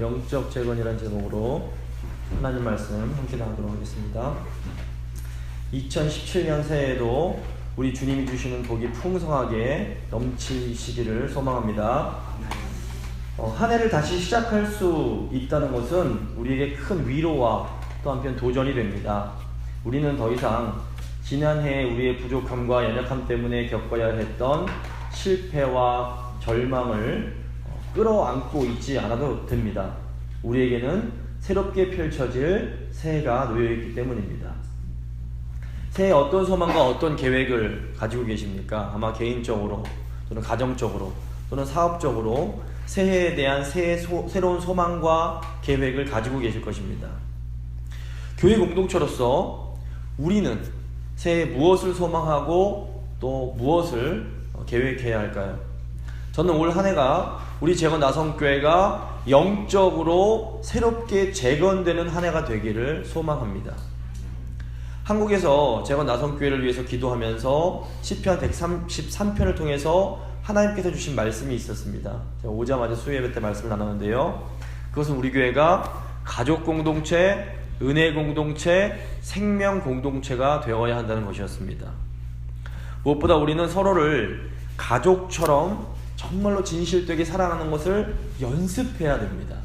영적 재건이라는 제목으로 하나님 말씀 함께 나누도록 하겠습니다. 2017년 새해에도 우리 주님이 주시는 복이 풍성하게 넘치시기를 소망합니다. 한 해를 다시 시작할 수 있다는 것은 우리에게 큰 위로와 또 한편 도전이 됩니다. 우리는 더 이상 지난해 우리의 부족함과 연약함 때문에 겪어야 했던 실패와 절망을 끌어안고 있지 않아도 됩니다. 우리에게는 새롭게 펼쳐질 새해가 놓여있기 때문입니다. 새해 어떤 소망과 어떤 계획을 가지고 계십니까? 아마 개인적으로 또는 가정적으로 또는 사업적으로 새해에 대한 새로운 소망과 계획을 가지고 계실 것입니다. 교회 공동체로서 우리는 새해에 무엇을 소망하고 또 무엇을 계획해야 할까요? 저는 올 한 해가 우리 재건 나성교회가 영적으로 새롭게 재건되는 한 해가 되기를 소망합니다. 한국에서 재건 나성교회를 위해서 기도하면서 시편 133편을 통해서 하나님께서 주신 말씀이 있었습니다. 제가 오자마자 수요예배 때 말씀을 나눴는데요. 그것은 우리 교회가 가족 공동체, 은혜 공동체, 생명 공동체가 되어야 한다는 것이었습니다. 무엇보다 우리는 서로를 가족처럼 정말로 진실되게 사랑하는 것을 연습해야 됩니다.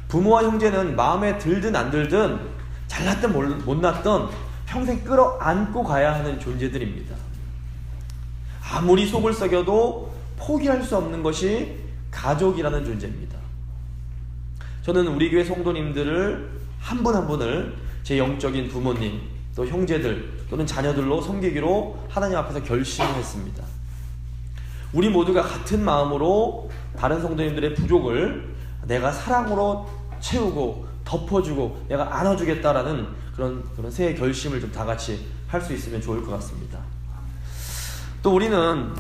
부모와 형제는 마음에 들든 안 들든 잘났든 못났든 평생 끌어안고 가야 하는 존재들입니다. 아무리 속을 썩여도 포기할 수 없는 것이 가족이라는 존재입니다. 저는 우리 교회 성도님들을 한 분 한 분을 제 영적인 부모님 또 형제들 또는 자녀들로 섬기기로 하나님 앞에서 결심했습니다. 우리 모두가 같은 마음으로 다른 성도님들의 부족을 내가 사랑으로 채우고 덮어주고 내가 안아주겠다라는 그런 새해 결심을 좀 다 같이 할 수 있으면 좋을 것 같습니다. 또 우리는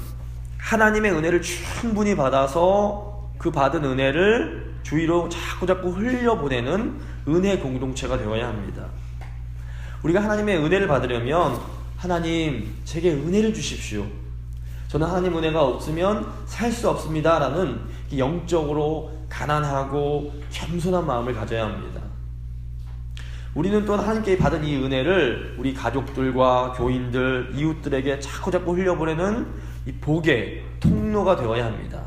하나님의 은혜를 충분히 받아서 그 받은 은혜를 주위로 자꾸 흘려보내는 은혜 공동체가 되어야 합니다. 우리가 하나님의 은혜를 받으려면 하나님 제게 은혜를 주십시오. 저는 하나님 은혜가 없으면 살 수 없습니다 라는 영적으로 가난하고 겸손한 마음을 가져야 합니다. 우리는 또한 하나님께 받은 이 은혜를 우리 가족들과 교인들, 이웃들에게 자꾸 흘려보내는 이 복의 통로가 되어야 합니다.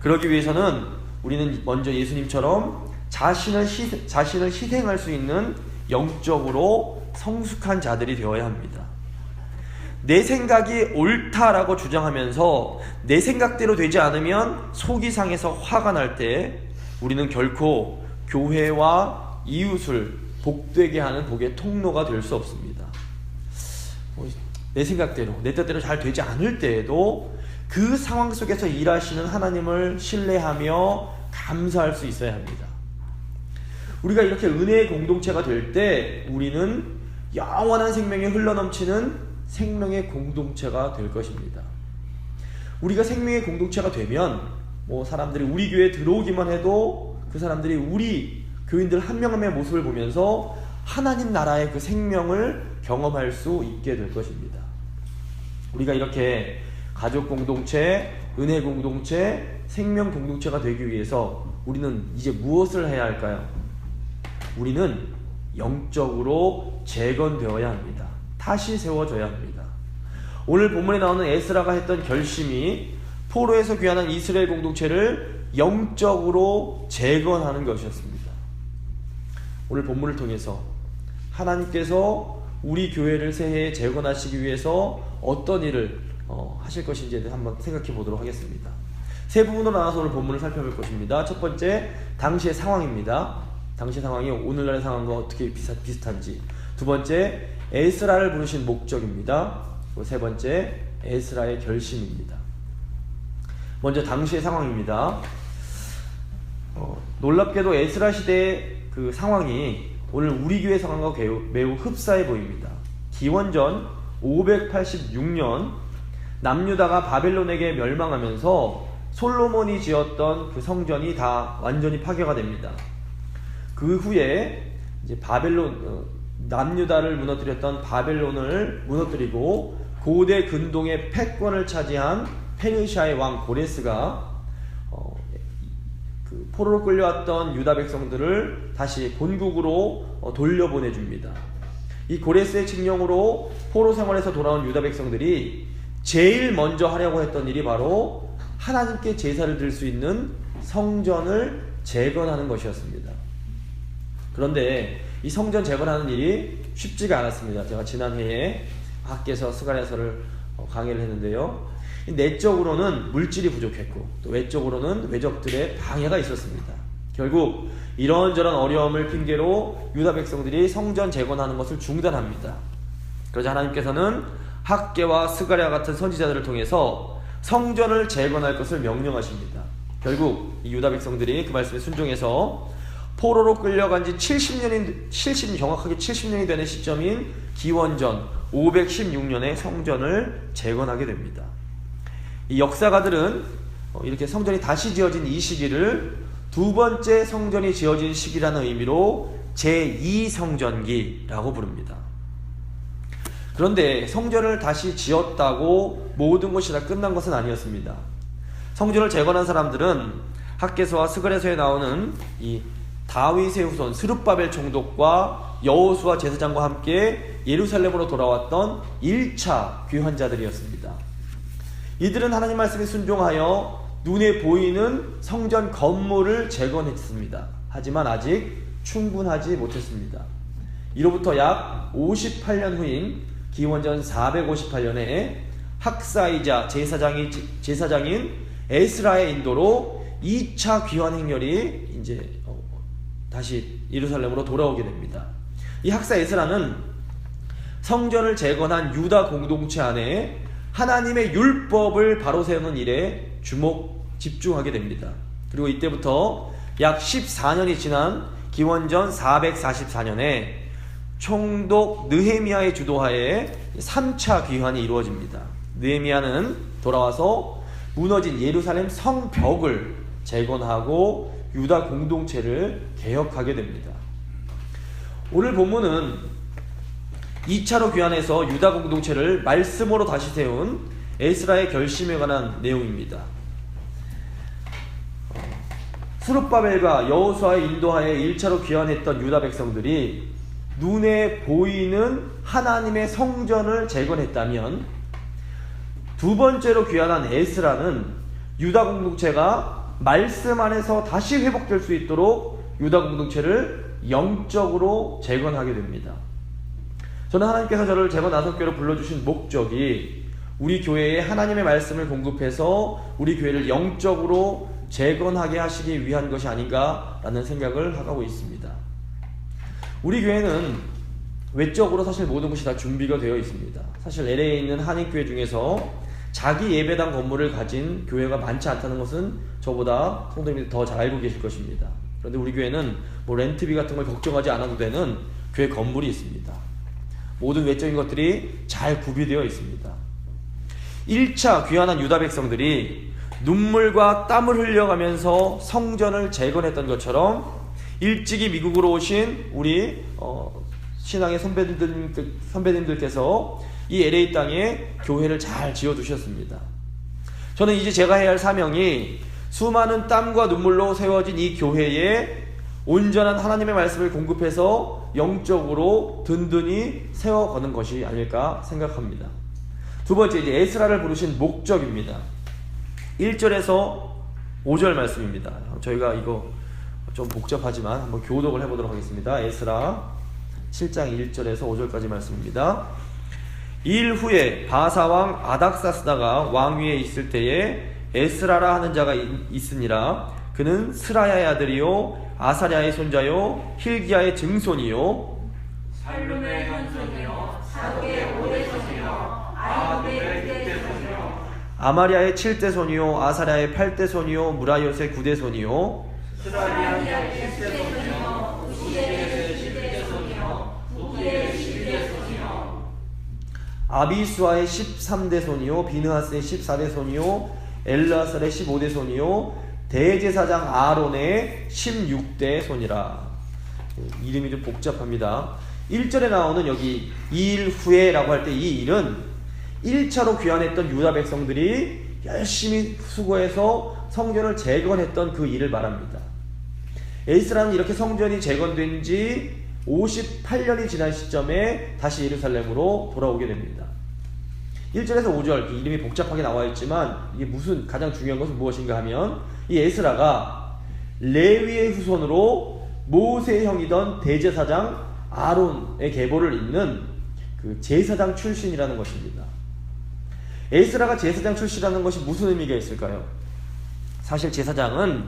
그러기 위해서는 우리는 먼저 예수님처럼 자신을 희생할 수 있는 영적으로 성숙한 자들이 되어야 합니다. 내 생각이 옳다라고 주장하면서 내 생각대로 되지 않으면 속이 상해서 화가 날 때 우리는 결코 교회와 이웃을 복되게 하는 복의 통로가 될 수 없습니다. 내 생각대로 내 뜻대로 잘 되지 않을 때에도 그 상황 속에서 일하시는 하나님을 신뢰하며 감사할 수 있어야 합니다. 우리가 이렇게 은혜의 공동체가 될 때 우리는 영원한 생명이 흘러넘치는 생명의 공동체가 될 것입니다. 우리가 생명의 공동체가 되면 사람들이 우리 교회에 들어오기만 해도 그 사람들이 우리 교인들 한 명 한 명의 모습을 보면서 하나님 나라의 그 생명을 경험할 수 있게 될 것입니다. 우리가 이렇게 가족 공동체, 은혜 공동체, 생명 공동체가 되기 위해서 우리는 이제 무엇을 해야 할까요? 우리는 영적으로 재건되어야 합니다. 다시 세워져야 합니다. 오늘 본문에 나오는 에스라가 했던 결심이 포로에서 귀환한 이스라엘 공동체를 영적으로 재건하는 것이었습니다. 오늘 본문을 통해서 하나님께서 우리 교회를 새해에 재건하시기 위해서 어떤 일을 하실 것인지 한번 생각해 보도록 하겠습니다. 세 부분으로 나눠서 오늘 본문을 살펴볼 것입니다. 첫 번째, 당시의 상황입니다. 당시 상황이 오늘날의 상황과 어떻게 비슷한지. 두 번째, 에스라를 부르신 목적입니다. 세 번째, 에스라의 결심입니다. 먼저 당시의 상황입니다. 놀랍게도 에스라 시대의 그 상황이 오늘 우리 교회 상황과 매우 흡사해 보입니다. 기원전 586년 남유다가 바벨론에게 멸망하면서 솔로몬이 지었던 그 성전이 다 완전히 파괴가 됩니다. 그 후에 이제 남유다를 무너뜨렸던 바벨론을 무너뜨리고 고대 근동의 패권을 차지한 페르시아의 왕 고레스가 그 포로로 끌려왔던 유다 백성들을 다시 본국으로 돌려보내줍니다. 이 고레스의 칙령으로 포로 생활에서 돌아온 유다 백성들이 제일 먼저 하려고 했던 일이 바로 하나님께 제사를 드릴 수 있는 성전을 재건하는 것이었습니다. 그런데 이 성전 재건하는 일이 쉽지가 않았습니다. 제가 지난해에 밖에서 스가랴서를 강의를 했는데요. 내적으로는 물질이 부족했고 또 외적으로는 외적들의 방해가 있었습니다. 결국 이런저런 어려움을 핑계로 유다 백성들이 성전 재건하는 것을 중단합니다. 그러자 하나님께서는 학개와 스가랴 같은 선지자들을 통해서 성전을 재건할 것을 명령하십니다. 결국 이 유다 백성들이 그 말씀에 순종해서 포로로 끌려간 지 정확하게 70년이 되는 시점인 기원전 516년에 성전을 재건하게 됩니다. 이 역사가들은 이렇게 성전이 다시 지어진 이 시기를 두 번째 성전이 지어진 시기라는 의미로 제2성전기라고 부릅니다. 그런데 성전을 다시 지었다고 모든 것이 다 끝난 것은 아니었습니다. 성전을 재건한 사람들은 학개서와 스가랴서에 나오는 이 다윗의 후손 스룹바벨 총독과 여호수아 제사장과 함께 예루살렘으로 돌아왔던 1차 귀환자들이었습니다. 이들은 하나님 말씀에 순종하여 눈에 보이는 성전 건물을 재건했습니다. 하지만 아직 충분하지 못했습니다. 이로부터 약 58년 후인 기원전 458년에 학사이자 제사장인 에스라의 인도로 2차 귀환 행렬이 이제 다시 예루살렘으로 돌아오게 됩니다. 이 학사 에스라는 성전을 재건한 유다 공동체 안에 하나님의 율법을 바로 세우는 일에 집중하게 됩니다. 그리고 이때부터 약 14년이 지난 기원전 444년에 총독 느헤미야의 주도하에 3차 귀환이 이루어집니다. 느헤미야는 돌아와서 무너진 예루살렘 성벽을 재건하고 유다 공동체를 개혁하게 됩니다. 오늘 본문은 2차로 귀환해서 유다 공동체를 말씀으로 다시 세운 에스라의 결심에 관한 내용입니다. 스룹바벨과 여호수아의 인도하에 1차로 귀환했던 유다 백성들이 눈에 보이는 하나님의 성전을 재건했다면, 두 번째로 귀환한 에스라는 유다 공동체가 말씀 안에서 다시 회복될 수 있도록 유다 공동체를 영적으로 재건하게 됩니다. 저는 하나님께서 저를 재건 나석교로 불러주신 목적이 우리 교회에 하나님의 말씀을 공급해서 우리 교회를 영적으로 재건하게 하시기 위한 것이 아닌가라는 생각을 하고 있습니다. 우리 교회는 외적으로 사실 모든 것이 다 준비가 되어 있습니다. 사실 LA에 있는 한인교회 중에서 자기 예배당 건물을 가진 교회가 많지 않다는 것은 저보다 성도님들이 더 잘 알고 계실 것입니다. 그런데 우리 교회는 렌트비 같은 걸 걱정하지 않아도 되는 교회 건물이 있습니다. 모든 외적인 것들이 잘 구비되어 있습니다. 1차 귀환한 유다 백성들이 눈물과 땀을 흘려가면서 성전을 재건했던 것처럼 일찍이 미국으로 오신 우리 신앙의 선배님들께서 이 LA 땅에 교회를 잘 지어두셨습니다. 저는 이제 제가 해야 할 사명이 수많은 땀과 눈물로 세워진 이 교회에 온전한 하나님의 말씀을 공급해서 영적으로 든든히 세워가는 것이 아닐까 생각합니다. 두 번째, 이제 에스라를 부르신 목적입니다. 1절에서 5절 말씀입니다. 저희가 이거 좀 복잡하지만 한번 교독을 해보도록 하겠습니다. 에스라 7장 1절에서 5절까지 말씀입니다. 일 후에 바사왕 아닥사스다가 왕위에 있을 때에 에스라라 하는 자가 있으니라. 그는 스라야의 아들이요 아사랴의 손자요 힐기야의 증손이요 살룸의 현손이요 사독의 5대손이요 아이굽의 6대손이요 아마리아의 7대손이요 아사랴의 8대손이요 무라이ot의 9대손이요 스라리아의 7대손이요 우시엘의 11대손이요 부기의 12대손이요 아비수아의 13대손이요 비느하스의 14대손이요 엘르아살의 15대손이요 대제사장 아론의 16대손이라. 이름이 좀 복잡합니다. 1절에 나오는 여기 일 후에라고 할 때 이 일은 1차로 귀환했던 유다 백성들이 열심히 수고해서 성전을 재건했던 그 일을 말합니다. 에스라는 이렇게 성전이 재건된 지 58년이 지난 시점에 다시 예루살렘으로 돌아오게 됩니다. 1절에서 5절 이름이 복잡하게 나와 있지만 이게 가장 중요한 것은 무엇인가 하면 이 에스라가 레위의 후손으로 모세의 형이던 대제사장 아론의 계보를 잇는 그 제사장 출신이라는 것입니다. 에스라가 제사장 출신이라는 것이 무슨 의미가 있을까요? 사실 제사장은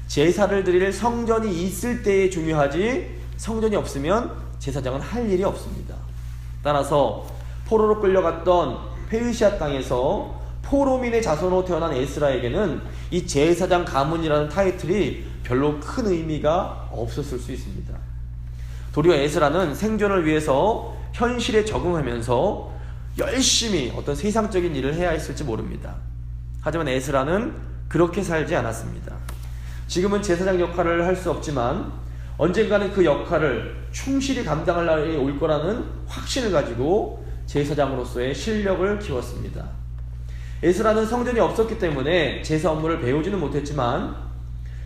제사를 드릴 성전이 있을 때에 중요하지 성전이 없으면 제사장은 할 일이 없습니다. 따라서 포로로 끌려갔던 페르시아 땅에서 포로민의 자손으로 태어난 에스라에게는 이 제사장 가문이라는 타이틀이 별로 큰 의미가 없었을 수 있습니다. 도리어 에스라는 생존을 위해서 현실에 적응하면서 열심히 어떤 세상적인 일을 해야 했을지 모릅니다. 하지만 에스라는 그렇게 살지 않았습니다. 지금은 제사장 역할을 할 수 없지만 언젠가는 그 역할을 충실히 감당할 날이 올 거라는 확신을 가지고 제사장으로서의 실력을 키웠습니다. 에스라는 성전이 없었기 때문에 제사 업무를 배우지는 못했지만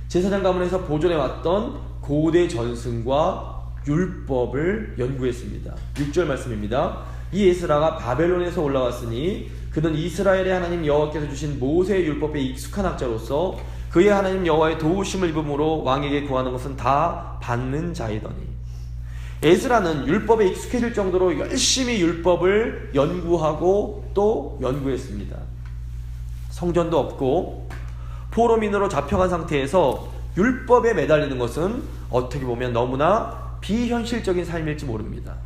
제사장 가문에서 보존해왔던 고대 전승과 율법을 연구했습니다. 6절 말씀입니다. 이 에스라가 바벨론에서 올라왔으니 그는 이스라엘의 하나님 여호와께서 주신 모세의 율법에 익숙한 학자로서 그의 하나님 여호와의 도우심을 입음으로 왕에게 구하는 것은 다 받는 자이더니. 에스라는 율법에 익숙해질 정도로 열심히 율법을 연구하고 또 연구했습니다. 성전도 없고 포로민으로 잡혀간 상태에서 율법에 매달리는 것은 어떻게 보면 너무나 비현실적인 삶일지 모릅니다.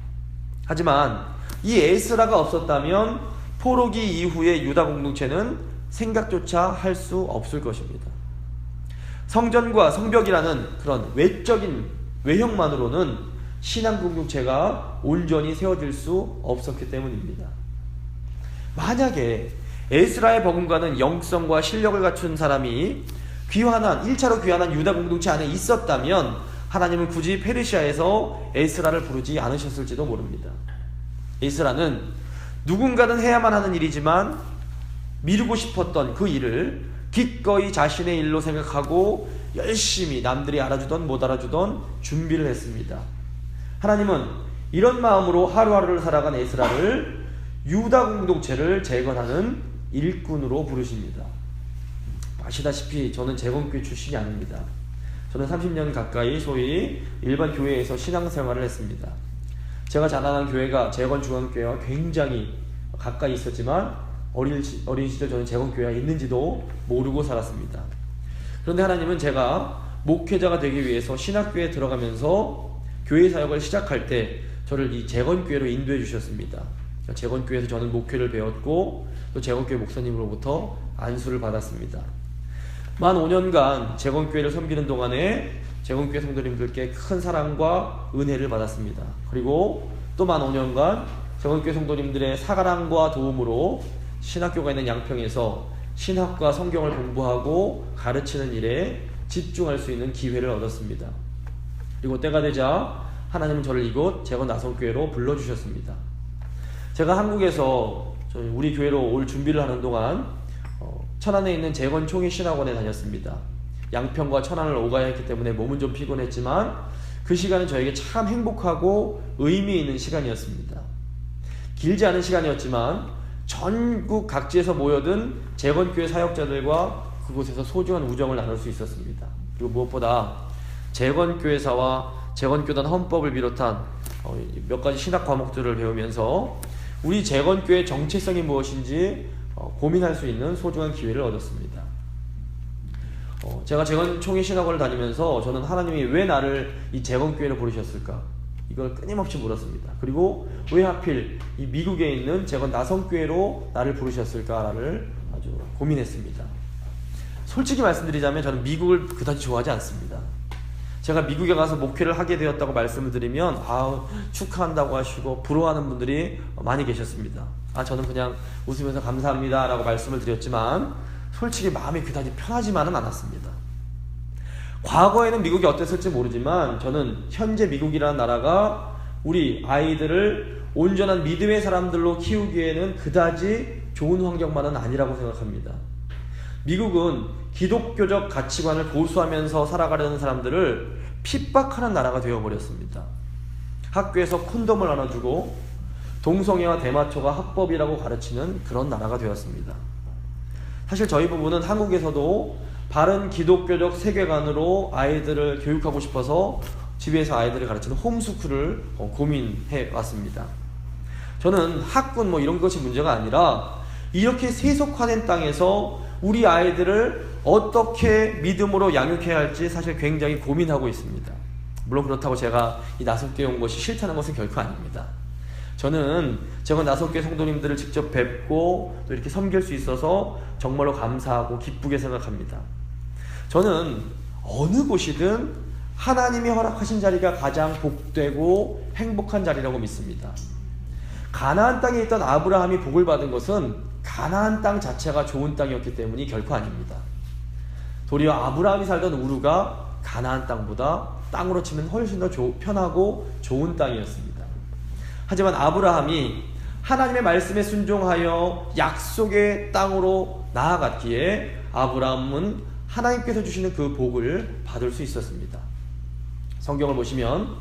하지만 이 에스라가 없었다면 포로기 이후의 유다 공동체는 생각조차 할 수 없을 것입니다. 성전과 성벽이라는 그런 외적인 외형만으로는 신앙 공동체가 온전히 세워질 수 없었기 때문입니다. 만약에 에스라의 버금가는 영성과 실력을 갖춘 사람이 1차로 귀환한 유다 공동체 안에 있었다면 하나님은 굳이 페르시아에서 에스라를 부르지 않으셨을지도 모릅니다. 에스라는 누군가는 해야만 하는 일이지만 미루고 싶었던 그 일을 기꺼이 자신의 일로 생각하고 열심히 남들이 알아주던 못 알아주던 준비를 했습니다. 하나님은 이런 마음으로 하루하루를 살아간 에스라를 유다 공동체를 재건하는 일꾼으로 부르십니다. 아시다시피 저는 재건교회 출신이 아닙니다. 저는 30년 가까이 소위 일반 교회에서 신앙생활을 했습니다. 제가 자라난 교회가 재건중앙교회와 굉장히 가까이 있었지만 어린 시절 저는 재건교회가 있는지도 모르고 살았습니다. 그런데 하나님은 제가 목회자가 되기 위해서 신학교에 들어가면서 교회 사역을 시작할 때 저를 이 재건교회로 인도해 주셨습니다. 재건교회에서 저는 목회를 배웠고 또 재건교회 목사님으로부터 안수를 받았습니다. 만 5년간 재건교회를 섬기는 동안에 재건교회 성도님들께 큰 사랑과 은혜를 받았습니다. 그리고 또 만 5년간 재건교회 성도님들의 사랑과 도움으로 신학교가 있는 양평에서 신학과 성경을 공부하고 가르치는 일에 집중할 수 있는 기회를 얻었습니다. 그리고 때가 되자 하나님은 저를 이곳 재건 나성교회로 불러주셨습니다. 제가 한국에서 우리 교회로 올 준비를 하는 동안 천안에 있는 재건 총회 신학원에 다녔습니다. 양평과 천안을 오가야 했기 때문에 몸은 좀 피곤했지만 그 시간은 저에게 참 행복하고 의미 있는 시간이었습니다. 길지 않은 시간이었지만 전국 각지에서 모여든 재건교회 사역자들과 그곳에서 소중한 우정을 나눌 수 있었습니다. 그리고 무엇보다 재건교회사와 재건교단 헌법을 비롯한 몇 가지 신학 과목들을 배우면서 우리 재건교회의 정체성이 무엇인지 고민할 수 있는 소중한 기회를 얻었습니다. 제가 재건총회 신학원을 다니면서 저는 하나님이 왜 나를 이 재건교회로 부르셨을까? 이걸 끊임없이 물었습니다. 그리고 왜 하필 이 미국에 있는 재건 나성교회로 나를 부르셨을까를 아주 고민했습니다. 솔직히 말씀드리자면 저는 미국을 그다지 좋아하지 않습니다. 제가 미국에 가서 목회를 하게 되었다고 말씀을 드리면 축하한다고 하시고 부러워하는 분들이 많이 계셨습니다. 저는 그냥 웃으면서 감사합니다 라고 말씀을 드렸지만 솔직히 마음이 그다지 편하지만은 않았습니다. 과거에는 미국이 어땠을지 모르지만 저는 현재 미국이라는 나라가 우리 아이들을 온전한 믿음의 사람들로 키우기에는 그다지 좋은 환경만은 아니라고 생각합니다. 미국은 기독교적 가치관을 고수하면서 살아가려는 사람들을 핍박하는 나라가 되어버렸습니다. 학교에서 콘돔을 나눠주고 동성애와 대마초가 합법이라고 가르치는 그런 나라가 되었습니다. 사실 저희 부부는 한국에서도 바른 기독교적 세계관으로 아이들을 교육하고 싶어서 집에서 아이들을 가르치는 홈스쿨을 고민해 왔습니다. 저는 학군 이런 것이 문제가 아니라 이렇게 세속화된 땅에서 우리 아이들을 어떻게 믿음으로 양육해야 할지 사실 굉장히 고민하고 있습니다. 물론 그렇다고 제가 이 나석교회 온 것이 싫다는 것은 결코 아닙니다. 저는 제가 나석교회 성도님들을 직접 뵙고 또 이렇게 섬길 수 있어서 정말로 감사하고 기쁘게 생각합니다. 저는 어느 곳이든 하나님이 허락하신 자리가 가장 복되고 행복한 자리라고 믿습니다. 가나안 땅에 있던 아브라함이 복을 받은 것은 가나안 땅 자체가 좋은 땅이었기 때문이 결코 아닙니다. 도리어 아브라함이 살던 우르가 가나안 땅보다 땅으로 치면 훨씬 더 편하고 좋은 땅이었습니다. 하지만 아브라함이 하나님의 말씀에 순종하여 약속의 땅으로 나아갔기에 아브라함은 하나님께서 주시는 그 복을 받을 수 있었습니다. 성경을 보시면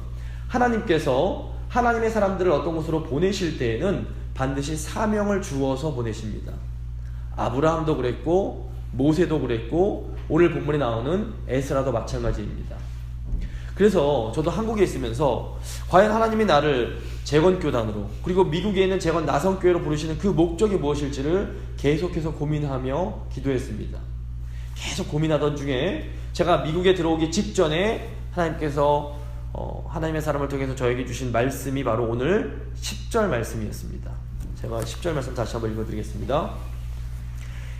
하나님께서 하나님의 사람들을 어떤 곳으로 보내실 때에는 반드시 사명을 주어서 보내십니다. 아브라함도 그랬고 모세도 그랬고 오늘 본문에 나오는 에스라도 마찬가지입니다. 그래서 저도 한국에 있으면서 과연 하나님이 나를 재건교단으로 그리고 미국에 있는 재건 나성교회로 부르시는 그 목적이 무엇일지를 계속해서 고민하며 기도했습니다. 계속 고민하던 중에 제가 미국에 들어오기 직전에 하나님께서 하나님의 사람을 통해서 저에게 주신 말씀이 바로 오늘 10절 말씀이었습니다. 제가 10절 말씀 다시 한번 읽어드리겠습니다.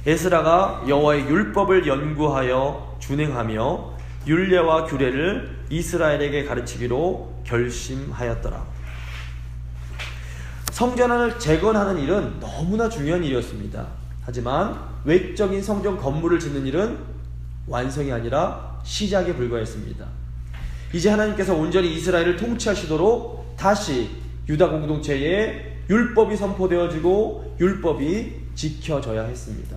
에스라가 여호와의 율법을 연구하여 준행하며 율례와 규례를 이스라엘에게 가르치기로 결심하였더라. 성전을 재건하는 일은 너무나 중요한 일이었습니다. 하지만 외적인 성전 건물을 짓는 일은 완성이 아니라 시작에 불과했습니다. 이제 하나님께서 온전히 이스라엘을 통치하시도록 다시 유다 공동체에 율법이 선포되어지고 율법이 지켜져야 했습니다.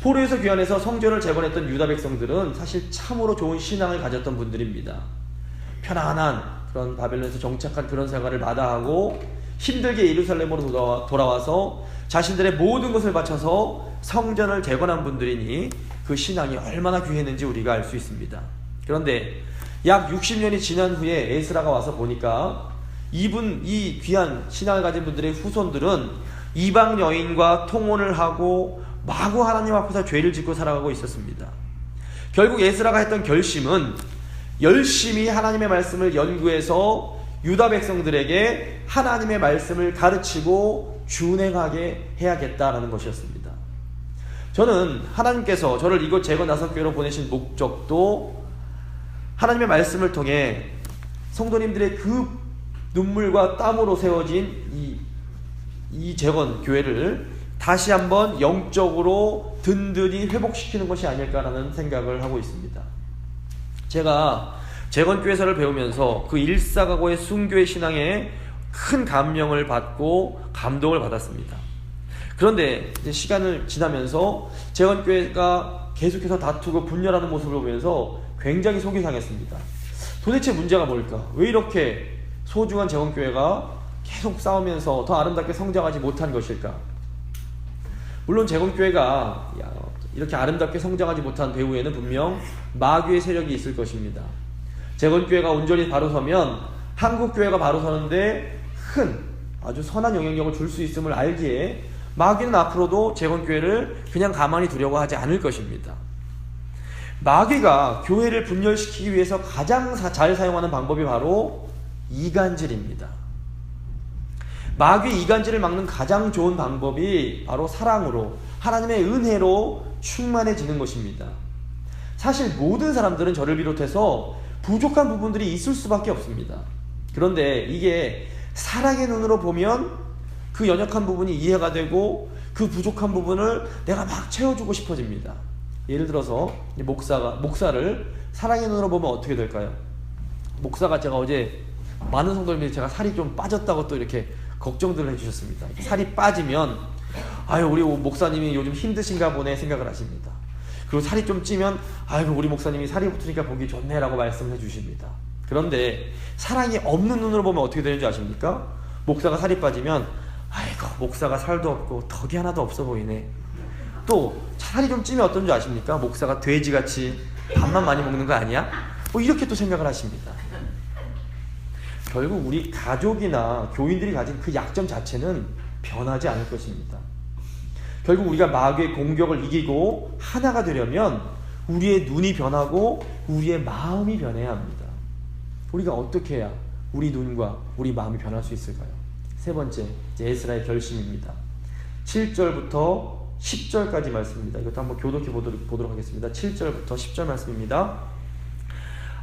포로에서 귀환해서 성전을 재건했던 유다 백성들은 사실 참으로 좋은 신앙을 가졌던 분들입니다. 편안한 그런 바벨론에서 정착한 그런 생활을 마다하고 힘들게 예루살렘으로 돌아와서 자신들의 모든 것을 바쳐서 성전을 재건한 분들이니 그 신앙이 얼마나 귀했는지 우리가 알 수 있습니다. 그런데 약 60년이 지난 후에 에스라가 와서 보니까 이 귀한 신앙을 가진 분들의 후손들은 이방 여인과 통혼을 하고 마구 하나님 앞에서 죄를 짓고 살아가고 있었습니다. 결국 에스라가 했던 결심은 열심히 하나님의 말씀을 연구해서 유다 백성들에게 하나님의 말씀을 가르치고 준행하게 해야겠다라는 것이었습니다. 저는 하나님께서 저를 이곳 재건 나석교회로 보내신 목적도 하나님의 말씀을 통해 성도님들의 그 눈물과 땀으로 세워진 이 재건 교회를 다시 한번 영적으로 든든히 회복시키는 것이 아닐까라는 생각을 하고 있습니다. 제가 재건교회사를 배우면서 그 일사각오의 순교의 신앙에 큰 감명을 받고 감동을 받았습니다. 그런데 이제 시간을 지나면서 재건교회가 계속해서 다투고 분열하는 모습을 보면서 굉장히 속이 상했습니다. 도대체 문제가 뭘까? 왜 이렇게 소중한 재건교회가 계속 싸우면서 더 아름답게 성장하지 못한 것일까? 물론 재건교회가 이렇게 아름답게 성장하지 못한 배후에는 분명 마귀의 세력이 있을 것입니다. 재건교회가 온전히 바로 서면 한국교회가 바로 서는데 큰 아주 선한 영향력을 줄 수 있음을 알기에 마귀는 앞으로도 재건교회를 그냥 가만히 두려고 하지 않을 것입니다. 마귀가 교회를 분열시키기 위해서 가장 잘 사용하는 방법이 바로 이간질입니다. 마귀 이간질을 막는 가장 좋은 방법이 바로 사랑으로, 하나님의 은혜로 충만해지는 것입니다. 사실 모든 사람들은 저를 비롯해서 부족한 부분들이 있을 수밖에 없습니다. 그런데 이게 사랑의 눈으로 보면 그 연약한 부분이 이해가 되고 그 부족한 부분을 내가 막 채워주고 싶어집니다. 예를 들어서 목사를 사랑의 눈으로 보면 어떻게 될까요? 목사가 제가 어제 많은 성도님들이 제가 살이 좀 빠졌다고 또 이렇게 걱정들을 해주셨습니다. 살이 빠지면 아유, 우리 목사님이 요즘 힘드신가 보네 생각을 하십니다. 그리고 살이 좀 찌면 아이고, 우리 목사님이 살이 붙으니까 보기 좋네라고 말씀을 해주십니다. 그런데 사랑이 없는 눈으로 보면 어떻게 되는지 아십니까? 목사가 살이 빠지면 아이고, 목사가 살도 없고 덕이 하나도 없어 보이네. 또 살이 좀 찌면 어떤 줄 아십니까? 목사가 돼지같이 밥만 많이 먹는 거 아니야? 뭐 이렇게 또 생각을 하십니다. 결국 우리 가족이나 교인들이 가진 그 약점 자체는 변하지 않을 것입니다. 결국 우리가 마귀의 공격을 이기고 하나가 되려면 우리의 눈이 변하고 우리의 마음이 변해야 합니다. 우리가 어떻게 해야 우리 눈과 우리 마음이 변할 수 있을까요? 세 번째, 에스라의 결심입니다. 7절부터 10절까지 말씀입니다. 이것도 한번 교독해 보도록 하겠습니다. 7절부터 10절 말씀입니다.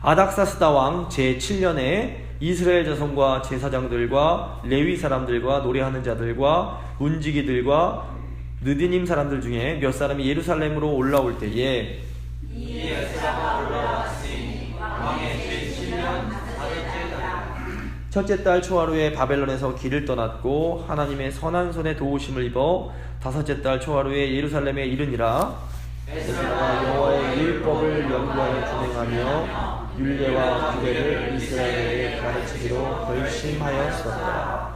아닥사스다 왕 제7년에 이스라엘 자손과 제사장들과 레위 사람들과 노래하는 자들과 문지기들과 느디님 사람들 중에 몇 사람이 예루살렘으로 올라올 때에 이 에스라가 올라왔으니 왕의 제7년 4년째 달 첫째 달 초하루에 바벨론에서 길을 떠났고 하나님의 선한 손에 도우심을 입어 다섯째 달 초하루에 예루살렘에 이르니라. 에스라가 여호와의 율법을 연구하여 준행하며 율례와 규례를 이스라엘에게 가르치기로 결심하였었다.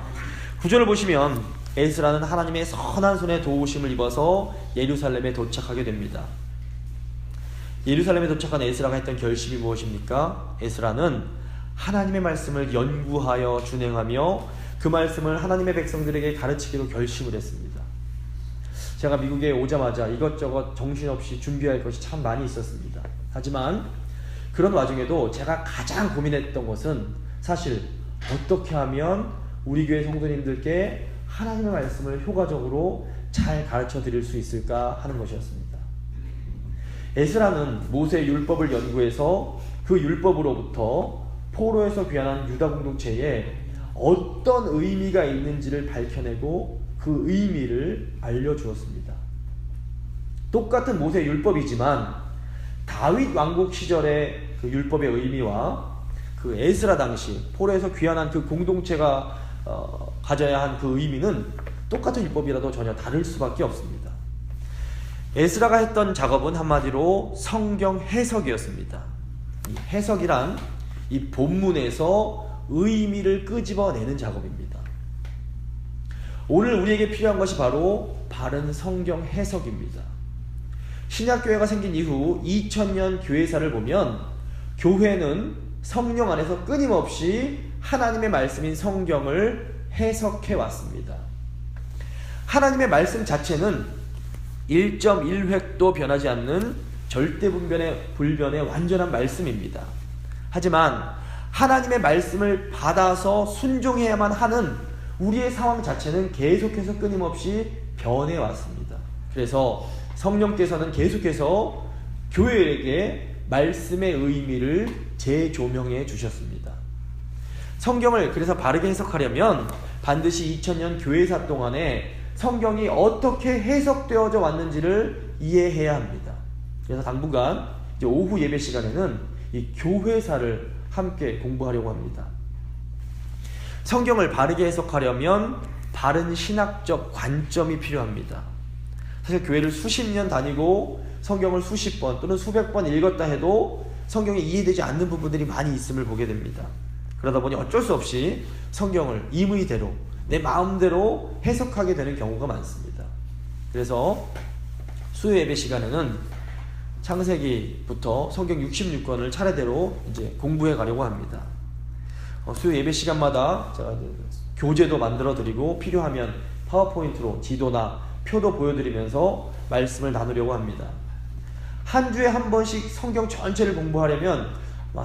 9절을 보시면 에스라는 하나님의 선한 손에 도우심을 입어서 예루살렘에 도착하게 됩니다. 예루살렘에 도착한 에스라가 했던 결심이 무엇입니까? 에스라는 하나님의 말씀을 연구하여 준행하며 그 말씀을 하나님의 백성들에게 가르치기로 결심을 했습니다. 제가 미국에 오자마자 이것저것 정신없이 준비할 것이 참 많이 있었습니다. 하지만 그런 와중에도 제가 가장 고민했던 것은 사실 어떻게 하면 우리 교회 성도님들께 하나님의 말씀을 효과적으로 잘 가르쳐 드릴 수 있을까 하는 것이었습니다. 에스라는 모세의 율법을 연구해서 그 율법으로부터 포로에서 귀환한 유다 공동체에 어떤 의미가 있는지를 밝혀내고 그 의미를 알려주었습니다. 똑같은 모세의 율법이지만 다윗 왕국 시절의 그 율법의 의미와 그 에스라 당시 포로에서 귀환한 그 공동체가 가져야 한 그 의미는 똑같은 율법이라도 전혀 다를 수밖에 없습니다. 에스라가 했던 작업은 한마디로 성경 해석이었습니다. 이 해석이란 이 본문에서 의미를 끄집어내는 작업입니다. 오늘 우리에게 필요한 것이 바로 바른 성경 해석입니다. 신약교회가 생긴 이후 2000년 교회사를 보면 교회는 성령 안에서 끊임없이 하나님의 말씀인 성경을 해석해 왔습니다. 하나님의 말씀 자체는 1.1획도 변하지 않는 절대불변의 완전한 말씀입니다. 하지만 하나님의 말씀을 받아서 순종해야만 하는 우리의 상황 자체는 계속해서 끊임없이 변해 왔습니다. 그래서 성령께서는 계속해서 교회에게 말씀의 의미를 재조명해 주셨습니다. 성경을 그래서 바르게 해석하려면 반드시 2000년 교회사 동안에 성경이 어떻게 해석되어져 왔는지를 이해해야 합니다. 그래서 당분간 이제 오후 예배 시간에는 이 교회사를 함께 공부하려고 합니다. 성경을 바르게 해석하려면 바른 신학적 관점이 필요합니다. 사실 교회를 수십 년 다니고 성경을 수십 번 또는 수백 번 읽었다 해도 성경이 이해되지 않는 부분들이 많이 있음을 보게 됩니다. 그러다 보니 어쩔 수 없이 성경을 임의대로 내 마음대로 해석하게 되는 경우가 많습니다. 그래서 수요 예배 시간에는 창세기부터 성경 66권을 차례대로 이제 공부해 가려고 합니다. 수요 예배 시간마다 제가 교재도 만들어 드리고 필요하면 파워포인트로 지도나 표도 보여드리면서 말씀을 나누려고 합니다. 한 주에 한 번씩 성경 전체를 공부하려면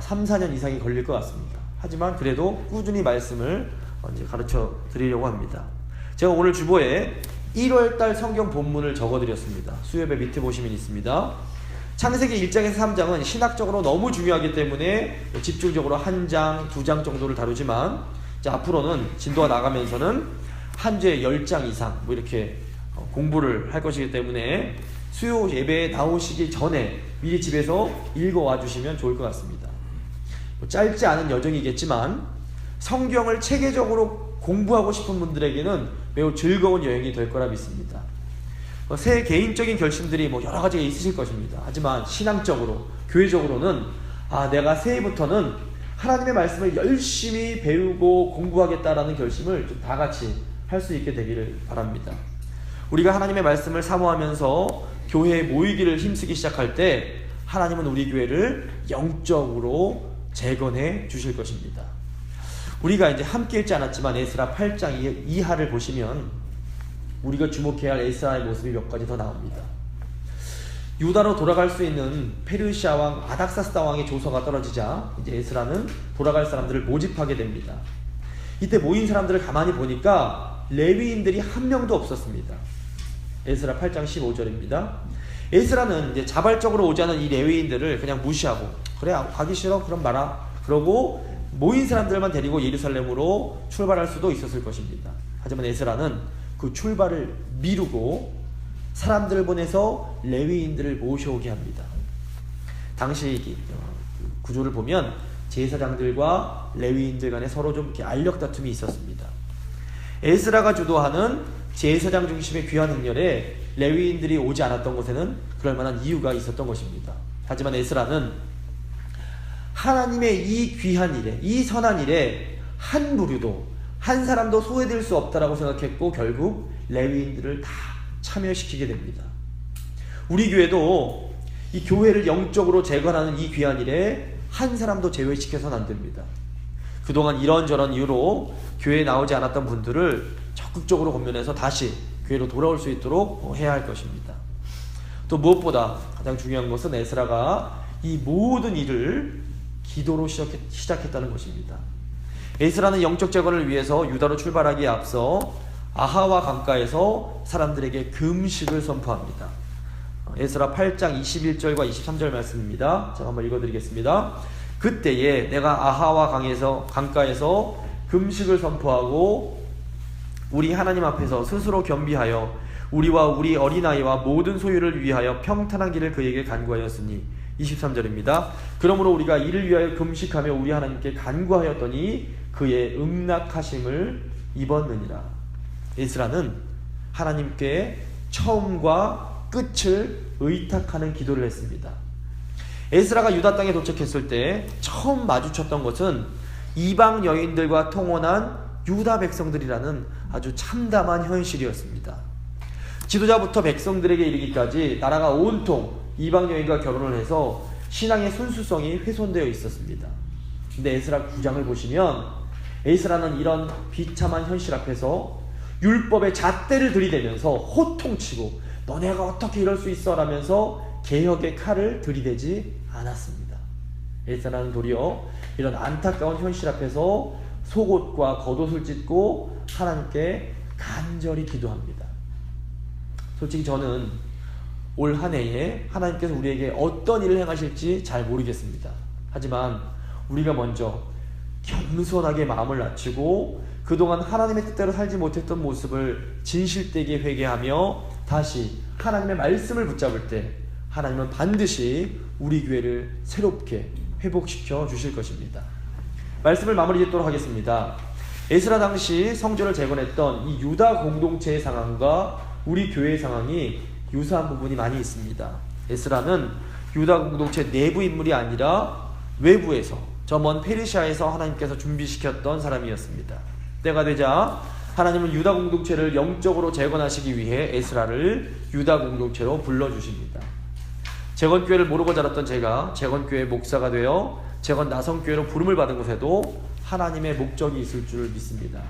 3, 4년 이상이 걸릴 것 같습니다. 하지만 그래도 꾸준히 말씀을 이제 가르쳐 드리려고 합니다. 제가 오늘 주보에 1월달 성경 본문을 적어드렸습니다. 수요예배 밑에 보시면 있습니다. 창세기 1장에서 3장은 신학적으로 너무 중요하기 때문에 집중적으로 한 장, 2장 정도를 다루지만 이제 앞으로는 진도가 나가면서는 한 주에 10장 이상 뭐 이렇게 공부를 할 것이기 때문에 수요 예배에 나오시기 전에 미리 집에서 읽어와 주시면 좋을 것 같습니다. 짧지 않은 여정이겠지만 성경을 체계적으로 공부하고 싶은 분들에게는 매우 즐거운 여행이 될 거라 믿습니다. 새 개인적인 결심들이 여러 가지가 있으실 것입니다. 하지만 신앙적으로, 교회적으로는 내가 새해부터는 하나님의 말씀을 열심히 배우고 공부하겠다라는 결심을 좀 다 같이 할 수 있게 되기를 바랍니다. 우리가 하나님의 말씀을 사모하면서 교회에 모이기를 힘쓰기 시작할 때 하나님은 우리 교회를 영적으로 재건해 주실 것입니다. 우리가 이제 함께 읽지 않았지만 에스라 8장 이하를 보시면 우리가 주목해야 할 에스라의 모습이 몇 가지 더 나옵니다. 유다로 돌아갈 수 있는 페르시아 왕 아닥사스다 왕의 조서가 떨어지자 이제 에스라는 돌아갈 사람들을 모집하게 됩니다. 이때 모인 사람들을 가만히 보니까 레위인들이 한 명도 없었습니다. 에스라 8장 15절입니다. 에스라는 이제 자발적으로 오지 않은 이 레위인들을 그냥 무시하고, 그래 가기 싫어? 그럼 마라. 그러고 모인 사람들만 데리고 예루살렘으로 출발할 수도 있었을 것입니다. 하지만 에스라는 그 출발을 미루고 사람들을 보내서 레위인들을 모셔오게 합니다. 당시 구조를 보면 제사장들과 레위인들 간에 서로 좀 이렇게 알력 다툼이 있었습니다. 에스라가 주도하는 제사장 중심의 귀한 행렬에 레위인들이 오지 않았던 것에는 그럴 만한 이유가 있었던 것입니다. 하지만 에스라는 하나님의 이 귀한 일에, 이 선한 일에 한 부류도, 한 사람도 소외될 수 없다라고 생각했고 결국 레위인들을 다 참여시키게 됩니다. 우리 교회도 이 교회를 영적으로 재건하는 이 귀한 일에 한 사람도 제외시켜서는 안 됩니다. 그동안 이런저런 이유로 교회에 나오지 않았던 분들을 적극적으로 권면해서 다시 교회로 돌아올 수 있도록 해야 할 것입니다. 또 무엇보다 가장 중요한 것은 에스라가 이 모든 일을 기도로 시작했다는 것입니다. 에스라는 영적 재건을 위해서 유다로 출발하기에 앞서 아하와 강가에서 사람들에게 금식을 선포합니다. 에스라 8장 21절과 23절 말씀입니다. 제가 한번 읽어드리겠습니다. 그때에 내가 아하와 강가에서 금식을 선포하고 우리 하나님 앞에서 스스로 겸비하여 우리와 우리 어린아이와 모든 소유를 위하여 평탄한 길을 그에게 간구하였으니 23절입니다. 그러므로 우리가 이를 위하여 금식하며 우리 하나님께 간구하였더니 그의 응낙하심을 입었느니라. 에스라는 하나님께 처음과 끝을 의탁하는 기도를 했습니다. 에스라가 유다 땅에 도착했을 때 처음 마주쳤던 것은 이방 여인들과 통혼한 유다 백성들이라는 아주 참담한 현실이었습니다. 지도자부터 백성들에게 이르기까지 나라가 온통 이방 여인과 결혼을 해서 신앙의 순수성이 훼손되어 있었습니다. 근데 에스라 9장을 보시면 에스라는 이런 비참한 현실 앞에서 율법의 잣대를 들이대면서 호통치고 너네가 어떻게 이럴 수 있어 라면서 개혁의 칼을 들이대지 않았습니다. 에스라는 도리어 이런 안타까운 현실 앞에서 속옷과 겉옷을 찢고 하나님께 간절히 기도합니다. 솔직히 저는 올 한 해에 하나님께서 우리에게 어떤 일을 행하실지 잘 모르겠습니다. 하지만 우리가 먼저 겸손하게 마음을 낮추고 그동안 하나님의 뜻대로 살지 못했던 모습을 진실되게 회개하며 다시 하나님의 말씀을 붙잡을 때 하나님은 반드시 우리 교회를 새롭게 회복시켜 주실 것입니다. 말씀을 마무리 짓도록 하겠습니다. 에스라 당시 성전을 재건했던 이 유다 공동체의 상황과 우리 교회의 상황이 유사한 부분이 많이 있습니다. 에스라는 유다 공동체 내부 인물이 아니라 외부에서 저 먼 페르시아에서 하나님께서 준비시켰던 사람이었습니다. 때가 되자 하나님은 유다 공동체를 영적으로 재건하시기 위해 에스라를 유다 공동체로 불러주십니다. 재건교회를 모르고 자랐던 제가 재건교회 목사가 되어 재건 나성교회로 부름을 받은 곳에도 하나님의 목적이 있을 줄 믿습니다.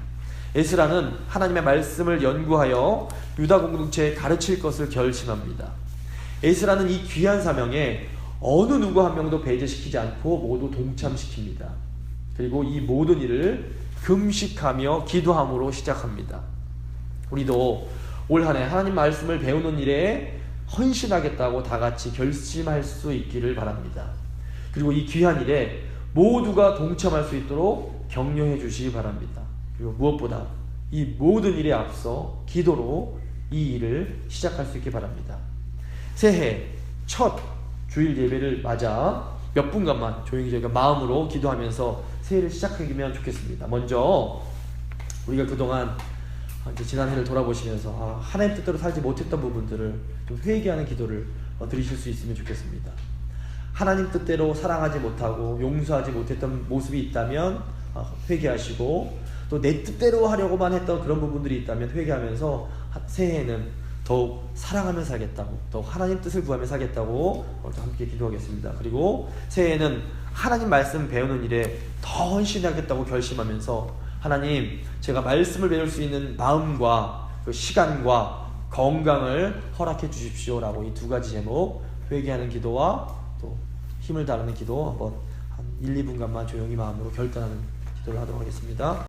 에스라는 하나님의 말씀을 연구하여 유다 공동체에 가르칠 것을 결심합니다. 에스라는 이 귀한 사명에 어느 누구 한 명도 배제시키지 않고 모두 동참시킵니다. 그리고 이 모든 일을 금식하며 기도함으로 시작합니다. 우리도 올 한 해 하나님 말씀을 배우는 일에 헌신하겠다고 다 같이 결심할 수 있기를 바랍니다. 그리고 이 귀한 일에 모두가 동참할 수 있도록 격려해 주시기 바랍니다. 그리고 무엇보다 이 모든 일에 앞서 기도로 이 일을 시작할 수 있기 바랍니다. 새해 첫 주일 예배를 맞아 몇 분간만 조용히 저희가 마음으로 기도하면서 새해를 시작하면 좋겠습니다. 먼저 우리가 그동안 이제 지난 해를 돌아보시면서 하나님 뜻대로 살지 못했던 부분들을 좀 회개하는 기도를 드리실 수 있으면 좋겠습니다. 하나님 뜻대로 사랑하지 못하고 용서하지 못했던 모습이 있다면 회개하시고, 또 내 뜻대로 하려고만 했던 그런 부분들이 있다면 회개하면서 새해에는 더욱 사랑하며 살겠다고, 더욱 하나님 뜻을 구하며 살겠다고 함께 기도하겠습니다. 그리고 새해에는 하나님 말씀 배우는 일에 더 헌신하겠다고 결심하면서, 하나님, 제가 말씀을 배울 수 있는 마음과 그 시간과 건강을 허락해 주십시오라고 이 두 가지 제목, 회개하는 기도와 또 힘을 다하는 기도, 한번 한 1, 2분간만 조용히 마음으로 결단하는 기도를 하도록 하겠습니다.